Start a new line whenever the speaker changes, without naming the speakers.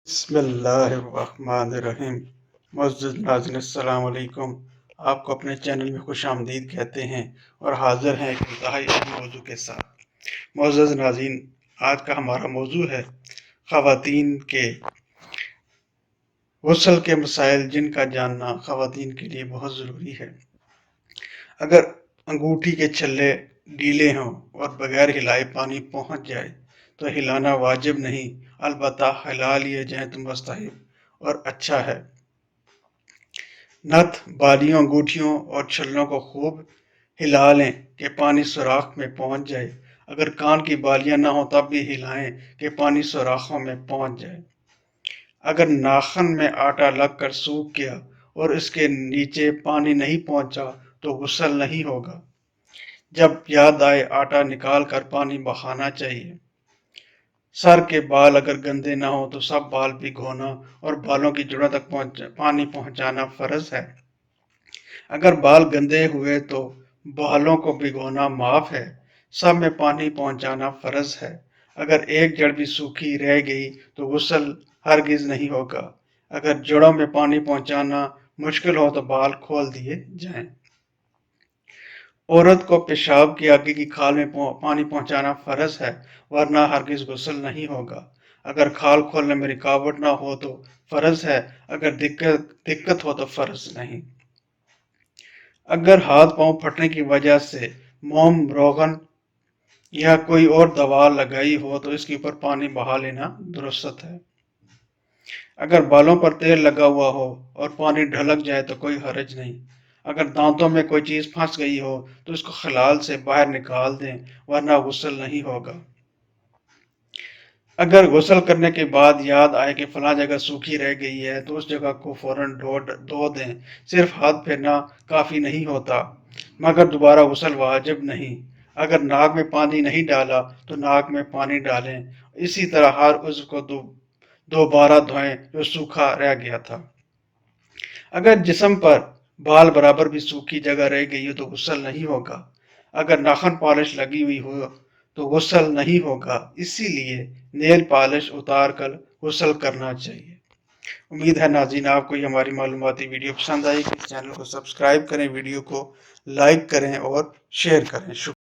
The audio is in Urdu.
بسم اللہ الرحمن الرحیم۔ معزز ناظرین السلام علیکم۔ آپ کو اپنے چینل میں خوش آمدید کہتے ہیں اور حاضر ہیں ایک انتہائی اہم موضوع کے ساتھ۔ معزز ناظرین، آج کا ہمارا موضوع ہے خواتین کے غسل کے مسائل، جن کا جاننا خواتین کے لیے بہت ضروری ہے۔ اگر انگوٹھی کے چھلے ڈھیلے ہوں اور بغیر ہلائے پانی پہنچ جائے تو ہلانا واجب نہیں، البتہ ہلا لیے جائیں تو مستحب اور اچھا ہے۔ نتھ، بالیوں، انگوٹھیوں اور چھلوں کو خوب ہلا لیں کہ پانی سوراخ میں پہنچ جائے۔ اگر کان کی بالیاں نہ ہوں تب بھی ہلائیں کہ پانی سوراخوں میں پہنچ جائے۔ اگر ناخن میں آٹا لگ کر سوکھ گیا اور اس کے نیچے پانی نہیں پہنچا تو غسل نہیں ہوگا۔ جب یاد آئے آٹا نکال کر پانی بہانا چاہیے۔ سر کے بال اگر گندے نہ ہوں تو سب بال بھگونا اور بالوں کی جڑوں تک پانی پہنچانا فرض ہے۔ اگر بال گندے ہوئے تو بالوں کو بھگونا معاف ہے، سب میں پانی پہنچانا فرض ہے۔ اگر ایک جڑ بھی سوکھی رہ گئی تو غسل ہرگز نہیں ہوگا۔ اگر جڑوں میں پانی پہنچانا مشکل ہو تو بال کھول دیے جائیں۔ عورت کو پیشاب کی آگے کی کھال میں پانی پہنچانا فرض ہے، ورنہ ہرگز غسل نہیں ہوگا۔ اگر کھال کھولنے میں رکاوٹ نہ ہو تو فرض ہے، اگر دقت ہو تو فرض نہیں۔ اگر ہاتھ پاؤں پھٹنے کی وجہ سے موم، روغن یا کوئی اور دوا لگائی ہو تو اس کے اوپر پانی بہا لینا درست ہے۔ اگر بالوں پر تیل لگا ہوا ہو اور پانی ڈھلک جائے تو کوئی حرج نہیں۔ اگر دانتوں میں کوئی چیز پھنس گئی ہو تو اس کو خلال سے باہر نکال دیں، ورنہ غسل نہیں ہوگا۔ اگر غسل کرنے کے بعد یاد آئے کہ فلاں جگہ سوکھی رہ گئی ہے تو اس جگہ کو فوراً دھو دیں۔ صرف ہاتھ پھیرنا کافی نہیں ہوتا، مگر دوبارہ غسل واجب نہیں۔ اگر ناک میں پانی نہیں ڈالا تو ناک میں پانی ڈالیں۔ اسی طرح ہر عضو کو دوبارہ دھوئیں جو سوکھا رہ گیا تھا۔ اگر جسم پر بال برابر بھی سوکھی جگہ رہ گئی ہو تو غسل نہیں ہوگا۔ اگر ناخن پالش لگی ہوئی ہو تو غسل نہیں ہوگا، اسی لیے نیل پالش اتار کر غسل کرنا چاہیے۔ امید ہے ناظرین آپ کو یہ ہماری معلوماتی ویڈیو پسند آئی۔ اس چینل کو سبسکرائب کریں، ویڈیو کو لائک کریں اور شیئر کریں۔ شکریہ۔